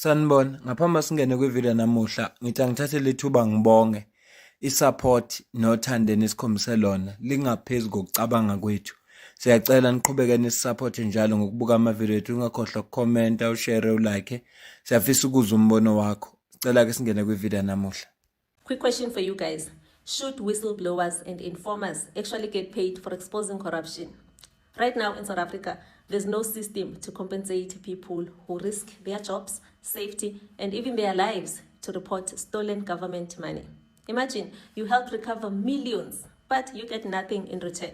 Sanibona, ngaphambi singene kwivideo namuhla, ngithi angithathe lethuba ngibonge i-support nothando nesikhombise lona lingaphezu kokucabanga kwethu. Siyacela niqhubeke nisupporte njalo ngokubuka amavideo ethu, ungakhohlwa ukukhomenta, ushare, ulike. Siyafisa ukuzwa umbono wakho. Sicela ke singene kwivideo namuhla. Quick question for you guys. Should whistleblowers and informers actually get paid for exposing corruption? Right now in South Africa, there's no system to compensate people who risk their jobs, safety, and even their lives to report stolen government money. Imagine you help recover millions, but you get nothing in return.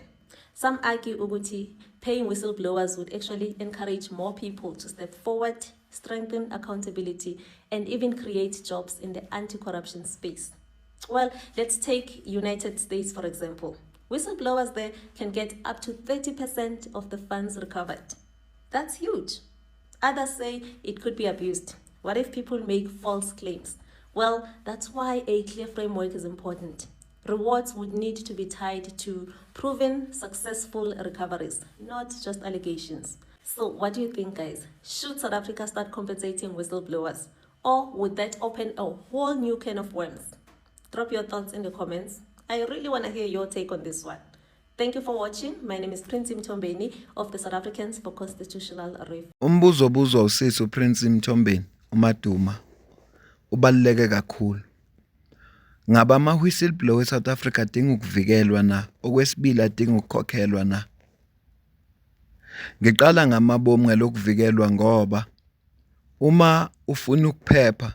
Some argue Uguti paying whistleblowers would actually encourage more people to step forward, strengthen accountability, and even create jobs in the anti-corruption space. Well, let's take United States, for example. Whistleblowers there can get up to 30% of the funds recovered. That's huge. Others say it could be abused. What if people make false claims? Well, that's why a clear framework is important. Rewards would need to be tied to proven successful recoveries, not just allegations. So what do you think, guys? Should South Africa start compensating whistleblowers? Or would that open a whole new can of worms? Drop your thoughts in the comments. I really want to hear your take on this one. Thank you for watching. My name is Prince Mtombeni of the South Africans for Constitutional Reform. Umbuzo obuzwa usisi uPrince Mtombeni uMaduma ubaluleke kakhulu. Ngaba ama-whistleblower eSouth Africa adinga ukuvikelwa na? Okwesibili adinga ukukhokhelwa na? Ngiqala ngamabomu ngalokuvikelwa ngoba uma ufuna ukuphepha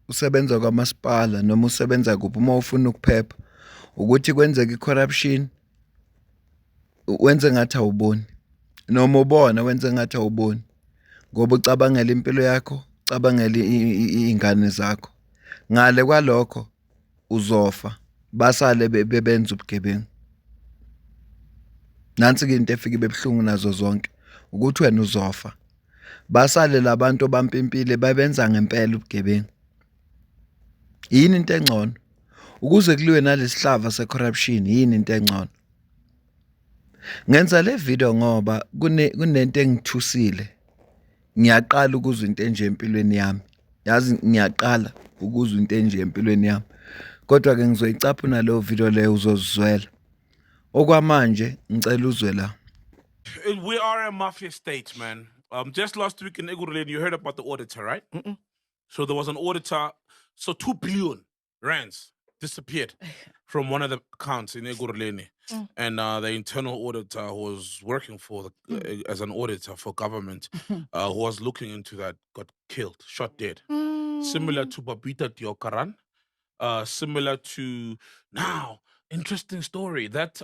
usebenza kwamasipala noma usebenza kuphi, uma ufuna ukuphepha ukuthi kwenzeka i-corruption wenze ngathi awuboni, noma ubona wenze ngathi awuboni, ngoba ucabangela impilo yakho, ucabangela izingane zakho. Ngale kwalokho uzofa, basale bebenza ubugebengu. Nansi ke into efika bebhlungu nazo zonke ukuthi wena uzofa, basale labantu bampimpile babenza ngempela ubugebengu. Yini into engcono ukuze kuliwe nalesihlava se-corruption? Yini into engcono? Ngenza le video ngoba kunento engithusile. Ngiyaqala ukuzwa into enje empilweni yami. Yazi ngiyaqala ukuzwa into enje empilweni yami. Kodwa ke ngizoyicapha nalo video leyo uzozizwela. Okwamanje ngicela uzwe la. We are a mafia state, man. Just last week in Ekurhuleni, you heard about the auditor, right? So there was an auditor. So 2 billion rands disappeared from one of the accounts in Ekurhuleni. And the internal auditor who was working for as an auditor for government, who was looking into that, got killed, shot dead. Similar to Babita Diokaran. Similar to, now, interesting story. That,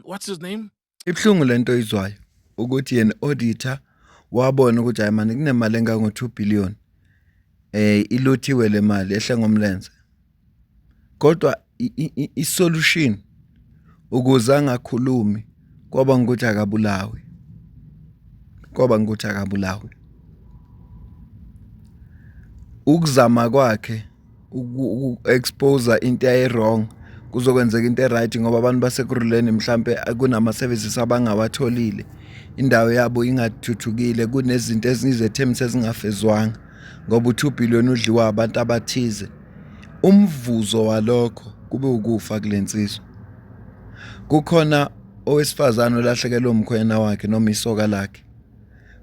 what's his name? Ibhlungu lento izwayo ukuthi yena auditor wabona ukuthi hayi manje kunemali engango 2 billion ilothiwe le mali ehle ngomlenze. Kodwa i-solution ukuze angakhulumi kwaba ukuthi akabulawe. Ukuzama kwakhe uku-expose into wrong kuzokwenzeka into right ngoba abantu baseKurhuleni mhlambe kunama services abangawatholile, indawo yabo ingathuthukile, kunezinto ezizethembiso ezingafezwanga ngoba u2 billion udliwa abantu abathize. Umvuzo walokho kube ukufa kulensizwe. Kukhona owesifazana olahlekelwe umkhwena wakhe noma isoka lakhe.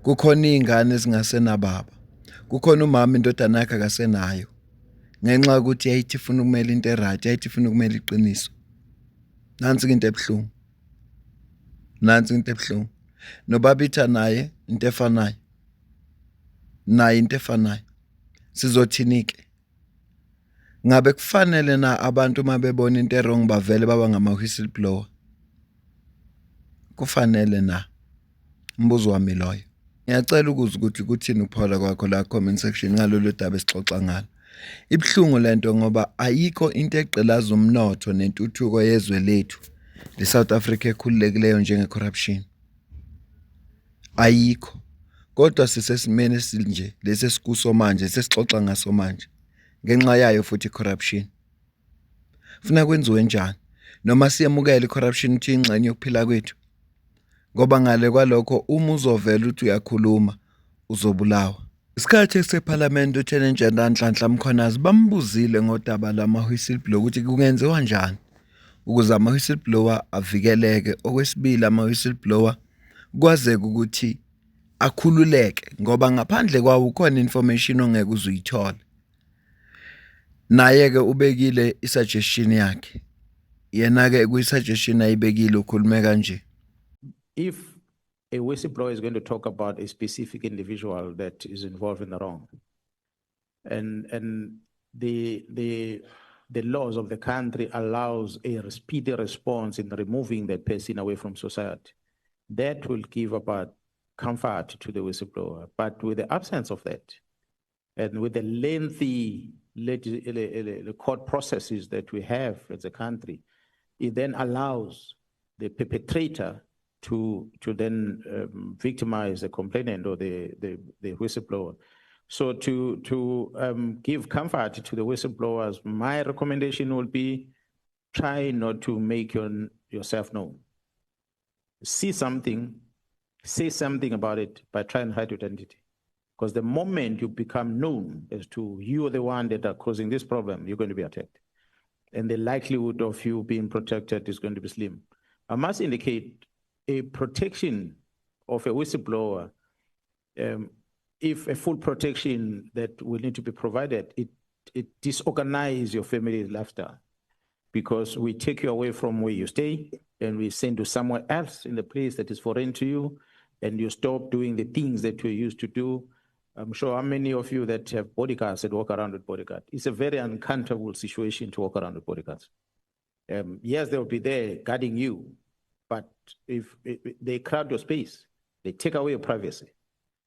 Kukhona izingane ezingasenababa. Kukhona umama indodana yakhe akasenayo. Ngenxa ukuthi yayithi ifuna ukumela into right, yayithi ifuna ukumela iqiniso. Nansi into ebhlungu. Nobabitha naye into efanayo. Sizothinike. Ngabe kufanele na abantu mabebona into wrong bavele baba ngama-whistleblower? Kufanele na? Mbuzo wami loyo. Ngiyacela ukuzwa ukuthi kuthini ukuphola kwakho la comment section ngalolu daba esixoxa ngalo. Ibhlungu lento ngoba ayikho into egqilaza umnotho nentuthuko yezwe lethu leSouth Africa ekhululekileyo njenge-corruption. Ayikho. Kodwa sisesimene esinje lesi esikuso manje sesixoxa ngaso manje ngenxa yayo futhi corruption. Funa kwenziwe njani? Noma siyamukela i-corruption ukuthi ingxenye yokuphila kwethu? Ngoba ngale kwalokho uma uzovela uthi uyakhuluma uzobulawa. Isikhathi sePhalamende uChallenger Nhlanhla Mkhwanazi bambuzile ngodaba lama-whistleblower ukuthi kungenziwa njani ukuze ama-whistleblower avikeleke. Okwesibili, ama-whistleblower kwazeke ukuthi akhululeke ngoba ngaphandle kwawo ukhona information ongeke uzuyithola. Naye-ke ubekile isuggestion yakhe. Yena-ke kwi-suggestion ayibekile ukhulume kanje. If a whistleblower is going to talk about a specific individual that is involved in the wrong, and the laws of the country allows a speedy response in removing that person away from society, that will give about comfort to the whistleblower. But with the absence of that, and with the lengthy court processes that we have as a country, it then allows the perpetrator to then victimize the complainant or the whistleblower. So to give comfort to the whistleblowers, my recommendation will be try not to make yourself known. See something, say something about it, but try and hide your identity. Because the moment you become known as to you are the one that are causing this problem, you're going to be attacked. And the likelihood of you being protected is going to be slim. I must indicate a protection of a whistleblower, if a full protection that will need to be provided, it disorganizes your family lifestyle, because we take you away from where you stay and we send you somewhere else in the place that is foreign to you, and you stop doing the things that you used to do. I'm sure how many of you that have bodyguards that walk around with bodyguards. It's a very uncomfortable situation to walk around with bodyguards. Yes, they'll be there guarding you, but if they crowd your space, they take away your privacy.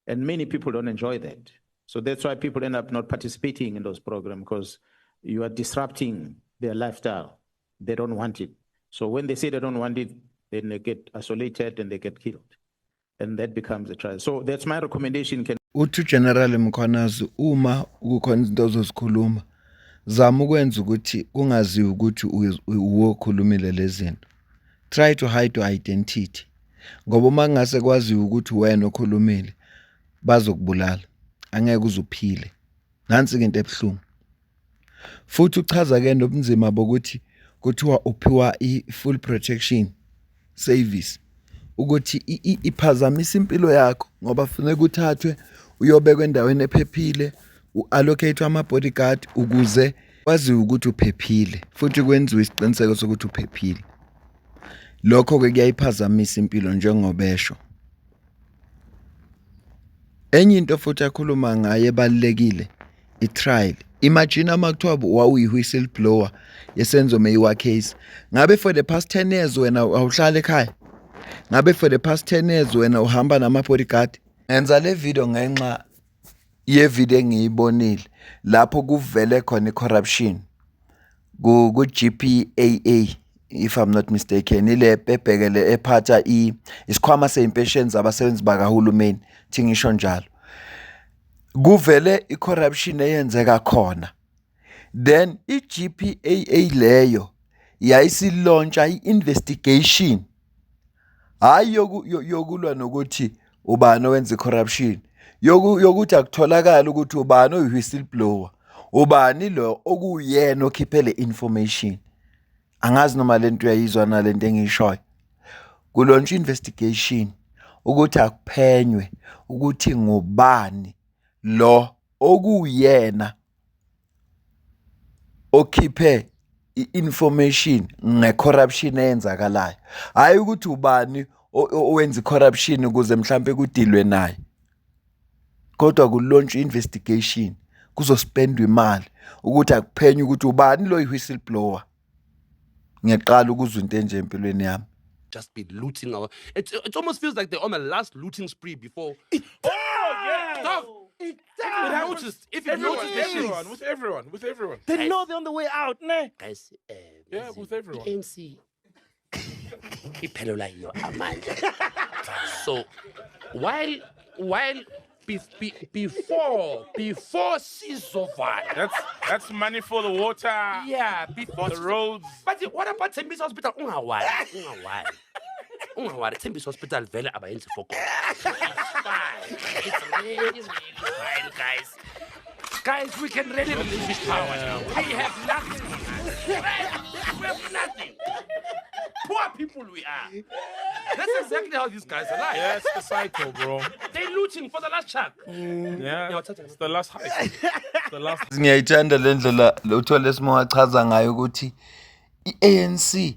And many people don't enjoy that. So that's why people end up not participating in those programs, because you are disrupting their lifestyle. They don't want it. So when they say they don't want it, then they get isolated and they get killed. And that becomes a trial. So that's my recommendation. Uthi General Mkhwanazi, uma kukhona izinto ozozikhuluma, zama ukwenza ukuthi kungaziwa ukuthi uwokhulumile lezinto. Try to hide your identity. Ngoba uma ngase kwaziwa ukuthi wena okhulumile, bazokubulala. Angeke uzuphile. Nansi into ebhlungu. Futhi uchaza ke nobunzima bokuthi kuthiwa uphiwa i-full protection service. Ukuthi iphazamisa impilo yakho ngoba kufanele uthathwe uyobekwa endaweni ephephile, uallocate ama-bodyguard ukuze wazi ukuthi uphephile, futhi kwenziwe isiqiniseko sokuthi uphephile. Lokho ke kuyayiphazamisa impilo njengobesho. Enye into futhi akhuluma ngayo ebalekile, i-trial. Imagine amakuthiwa wawuyi-whistleblower yesenzo meyiwa case. Ngabe for the past 10 years wena awuhlala ekhaya? Ngabe for the past 10 years wena uhamba nama-bodyguard? Ngenza le video ngenxa ye-video engiyibonile lapho kuvele khona i-corruption ku-GPAA, if I'm not mistaken, ile ebhekele ephatha isikhwama sey'mpesheni zabasebenzi bakahulumeni, thingisho njalo. Kuvele i-corruption eyenzeka khona. Then i-GPAA leyo yayisilontsha i-investigation. Hayi yokulwa nokuthi ubani owenza i-corruption. Yokuthi akutholakala ukuthi ubani oyi-whistleblower. Ubani lo okuyena okhiphe le information. Angazi noma lento uyayizwa nalento engiyishoyo. Kulontsha investigation ukuthi akuphenywe ukuthi ngubani lo okuyena okhiphe i-information nge-corruption eyenzakalayo. Hayi ukuthi ubani owenza i-corruption ukuze mhlambe kudilwe naye. Kodwa kulontsha investigation kuzospendwa imali ukuthi akuphenye ukuthi ubani lo yi-whistleblower. Ngiyaqala ukuzwa into enje empilweni yami. Just be looting our. It almost feels like they're on the last looting spree before. If you noticed, with everyone. They know they're on the way out, ne? guys, Yeah, with everyone. ANC. Iphelelwa yiyo amandla. So while before sizovala. That's money for the water. Yeah, before the roads. But what about Tembisa Hospital? Ungawali. Ungawari, Thembisa Hospital vele abayenzi for God. It's fine. It's really fine, guys. Guys, we can really release this power now. We have nothing. We have nothing. Poor people we are. That's exactly how these guys are like. Yeah, it's the cycle, bro. They're looting for the last chuck. Yeah, it's the last high. It's the last. Ngiyayithanda le ndlela uthole simachaza ngayo ukuthi iANC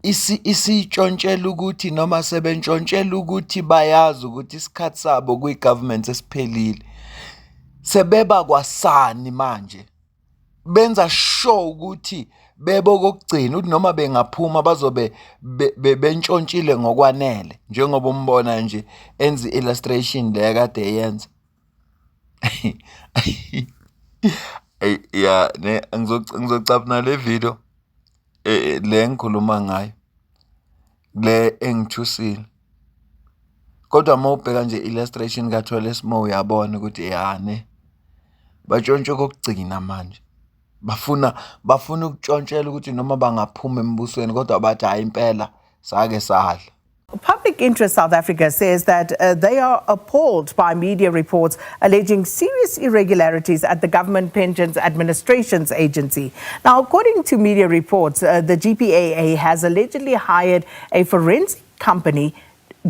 isitshontshela ukuthi noma sebentshontshelwa ukuthi bayazi ukuthi isikhathi sabo kwi-government esiphelile. Sebeba kwasani manje. Benza sure ukuthi bebo kokugcina ukuthi noma bengaphuma bazobe bentshontshile ngokwanele njengoba umbona nje enza illustration le kade eyenza. Yeah, ne ngizocapna le video le ngikhuluma ngayo le engithusile. Kodwa mawubheka nje illustration kaThole Simo uyabona ukuthi yane batshontshe kokugcina manje. Bafuna ukutshontshelwa ukuthi noma bangaphuma embusweni kodwa bathi hayi impela sake sadla. Public Interest South Africa says that they are appalled by media reports alleging serious irregularities at the Government Pensions Administrations Agency. Now, according to media reports, the GPAA has allegedly hired a forensic company,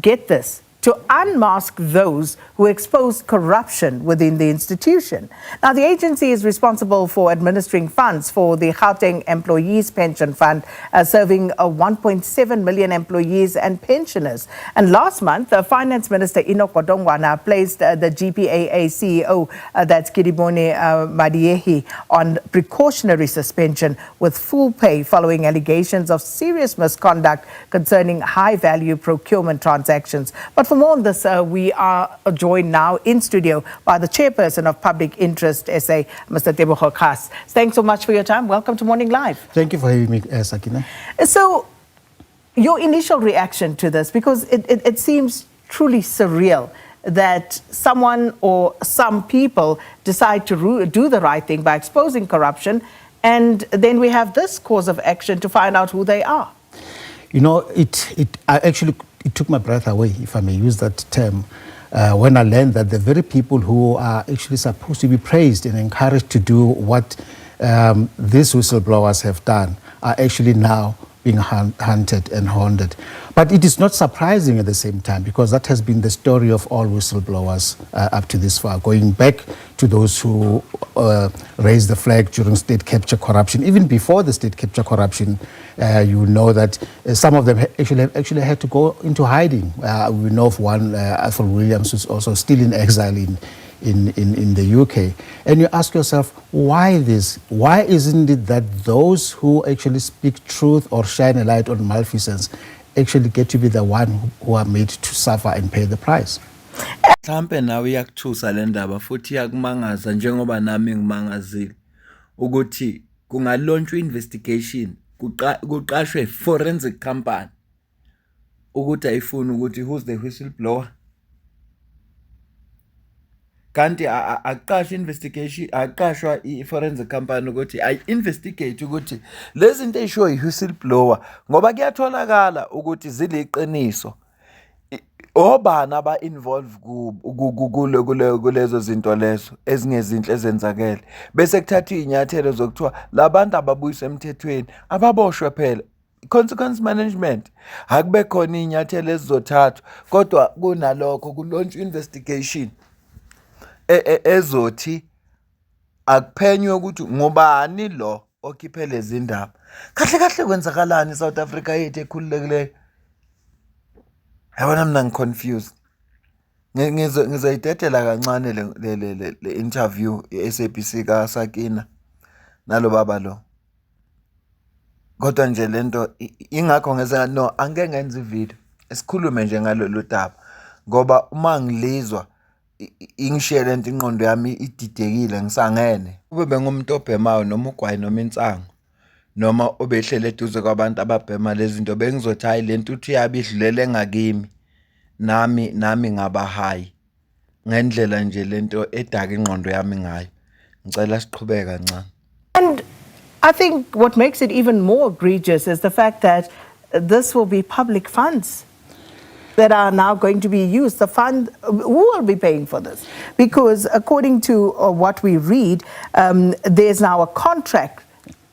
get this, to unmask those who exposed corruption within the institution. Now, the agency is responsible for administering funds for the Gauteng Employees Pension Fund, serving 1.7 million employees and pensioners. And last month, Finance Minister Enoch Godongwana placed the GPAA CEO, that's Kidibone Madiehi, on precautionary suspension with full pay following allegations of serious misconduct concerning high-value procurement transactions. But for more on this, we are joined now in studio by the chairperson of Public Interest SA, Mr. Tebogo Khas. Thanks so much for your time. Welcome to Morning Live. Thank you for having me, Sakina. So, your initial reaction to this, because it seems truly surreal that someone or some people decide to do the right thing by exposing corruption, and then we have this course of action to find out who they are. You know, it took my breath away, if I may use that term, when I learned that the very people who are actually supposed to be praised and encouraged to do what these whistleblowers have done are actually now being hunted and hounded. But it is not surprising at the same time, because that has been the story of all whistleblowers up to this far, going back to those who raised the flag during state capture corruption. Even before the state capture corruption, you know that some of them actually had to go into hiding. We know of one, Alfred Williams, who's also still in exile in the UK. And you ask yourself, why this? Why isn't it that those who actually speak truth or shine a light on malfeasance actually get to be the one who are made to suffer and pay the price? Mhlambe nawe iyakuthusa le ndaba futhi iyakumangaza njengoba nami ngimangazile ukuthi kungalaunchwa investigation kuqashwe forensic company ukuthi ayifuna ukuthi who's the whistleblower. Kanti aqashwa investigation aqashwa i-forensic company ukuthi ay-investigate ukuthi lezi zinto eyisho i-whistleblower ngoba kuyatholakala ukuthi ziliqiniso obani aba-involve kulezo zinto lezo ezingezinhle ezenzakele bese kuthathwa iy'nyathelo zokuthiwa labantu ababuyiswa emthethweni ababoshwe phela consequence management akube khona iy'nyathelo ezizothathwa kodwa kunalokho kulaunchwa investigation ezothi akuphenywe ukuthi ngubani lo okhiphe lezi ndaba kahle kwenzakalani South Africa yethu ekhululekileyo. Yabona mina ngiconfused. Ngizoyidedela kancane le interview ye-SABC kaSakina nalo baba lo. Kodwa nje lento ingakho ngenza no angeke ngenze ivideo esikhulume nje ngalolu daba ngoba uma ngilizwa ingishiye lento ingqondo yami ididekile ngisangene. Kube bengumuntu obhemayo noma ugwayi noma insango noma obehlele eduze kwabantu ababhema lezi zinto bengizothi hayi lento uthi yabidlulele ngakimi nami ngaba hayi ngendlela nje lento edaka ingqondo yami ngayo. Ngicela siqhubeka kancane. And I think what makes it even more egregious is the fact that this will be public funds. that are now going to be used? The fund, who will be paying for this? Because according to what we read, there's now a contract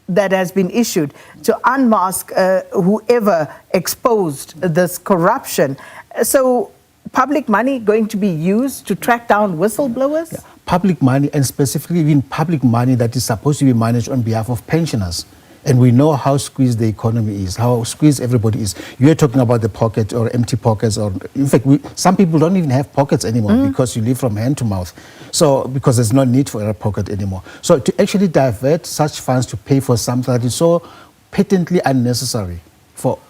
that has been issued to unmask whoever exposed this corruption. So public money going to be used to track down whistleblowers? Yeah. Public money, and specifically even public money that is supposed to be managed on behalf of pensioners. And we know how squeezed the economy is, how squeezed everybody is. You're talking about the pocket or empty pockets, or in fact, some people don't even have pockets anymore because you live from hand to mouth. So, because there's no need for a pocket anymore. So to actually divert such funds to pay for something that is so patently unnecessary,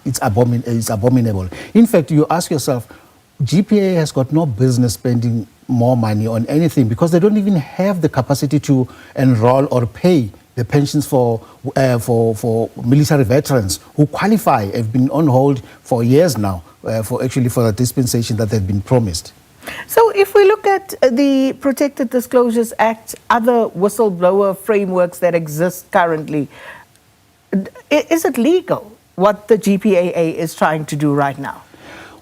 it's abominable. In fact, you ask yourself, GPA has got no business spending more money on anything because they don't even have the capacity to enroll or pay the pensions for military veterans who qualify, have been on hold for years now for the dispensation that they've been promised. So if we look at the Protected Disclosures Act, other whistleblower frameworks that exist currently, is it legal what the GPAA is trying to do right now?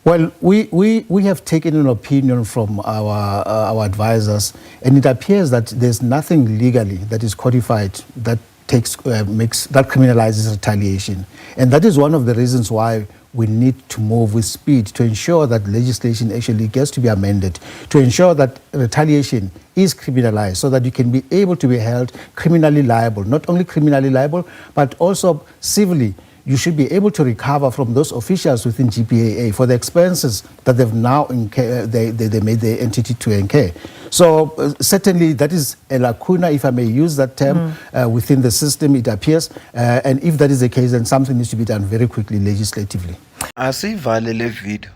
Well, we have taken an opinion from our advisors, and it appears that there's nothing legally that is codified that criminalizes retaliation, and that is one of the reasons why we need to move with speed to ensure that legislation actually gets to be amended, to ensure that retaliation is criminalized, so that you can be able to be held criminally liable, not only criminally liable, but also civilly. You should be able to recover from those officials within GPAA for the expenses that they've now they made the entity to incur. So certainly that is a lacuna, if I may use that term, within the system, it appears. And if that is the case, then something needs to be done very quickly legislatively. Asivale le video.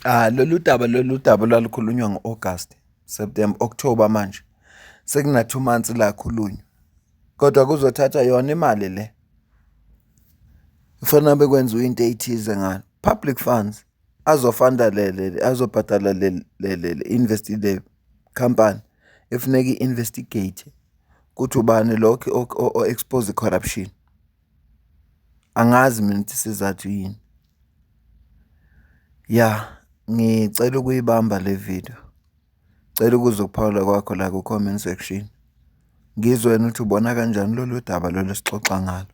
Lolu daba lwalukhulunywa ngo-August, September, October manje. Sekuna 2 months la khulunywa. Kodwa kuzothatha yona imali le. Kufanele bekwenziwe into ethize ngalo. Public funds azobhatala le company efuneka investigate kuthi ubani lokho o expose corruption. Angazi mina ukuthi sizathu yini. Ngicela ukuyibamba le video. Cela ukuzokuphawula kwakho la ku comment section. Ngizwe wena ukuthi ubona kanjani lolu daba lolu sixoxa ngalo.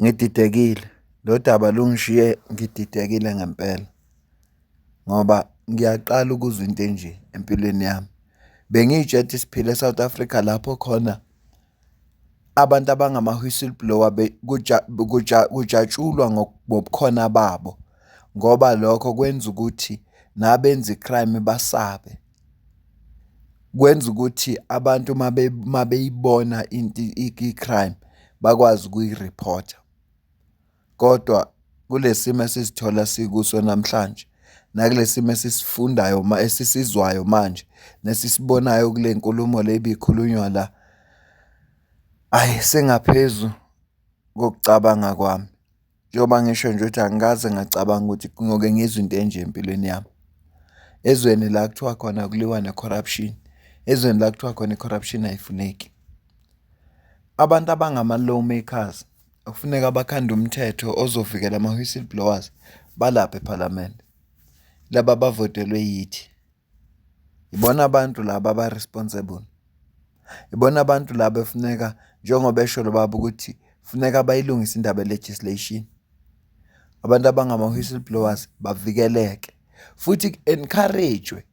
Ngididekile, lo daba lungishiye ngididekile ngempela. Ngoba ngiyaqala ukuzwa into enje empilweni yami. Bengiyitshethe siphile eSouth Africa lapho khona abantu abangama whistleblower kujatshulwa ngobukhona babo, ngoba lokho kwenza ukuthi nabenza icrime basabe. Kwenza ukuthi abantu mabeyibona icrime bakwazi ukuyireport. Kodwa kulesimo esizithola sikuso namhlanje, nakulesimo esisifundayo esisizwayo manje, nesisibonayo kule nkulumo le ibikhulunywa la, sengaphezulu kokucabanga kwami. Njengoba ngisho nje ukuthi angikaze ngacabanga ukuthi ngoke ngizwe into enje empilweni yami. Ezweni la kuthiwa khona kuliwa ne-corruption, ezweni la kuthiwa khona i-corruption ayifuneki. Abantu abangama-lawmakers kufuneka bakhande umthetho ozovikela ama-whistleblowers balapha eParliament. Laba abavotelwe yithi. Ibona abantu laba aba-responsible. Ibona abantu laba efuneka, njengoba esho lo baba ukuthi funeka bayilungise indaba legislation. Abantu abangama-whistleblowers bavikeleke. Futhi encouragewe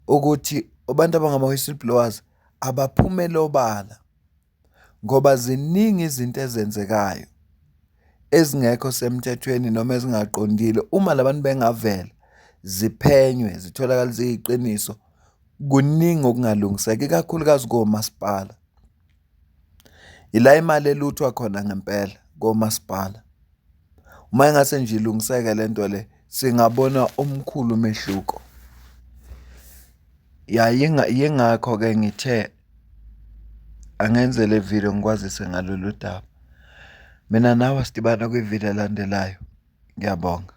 ukuthi abantu abangama-whistleblowers abaphumele obala. Ngoba ziningi izinto ezenzekayo ezingekho semthethweni noma ezingaqondile. Uma labantu bengavela ziphenywe zitholakala ziyiqiniso, kuningi okungalungiseka ikakhulukazi komasipala. Ila imali eluthwa khona ngempela komasipala. Uma engase nje ilungiseke lento le, singabona omkhulu umehluko. Yingakho ke ngithe angenze le video ngikwazise ngalolu daba. Mina nawe sidibana kwi video elandelayo. Ngiyabonga.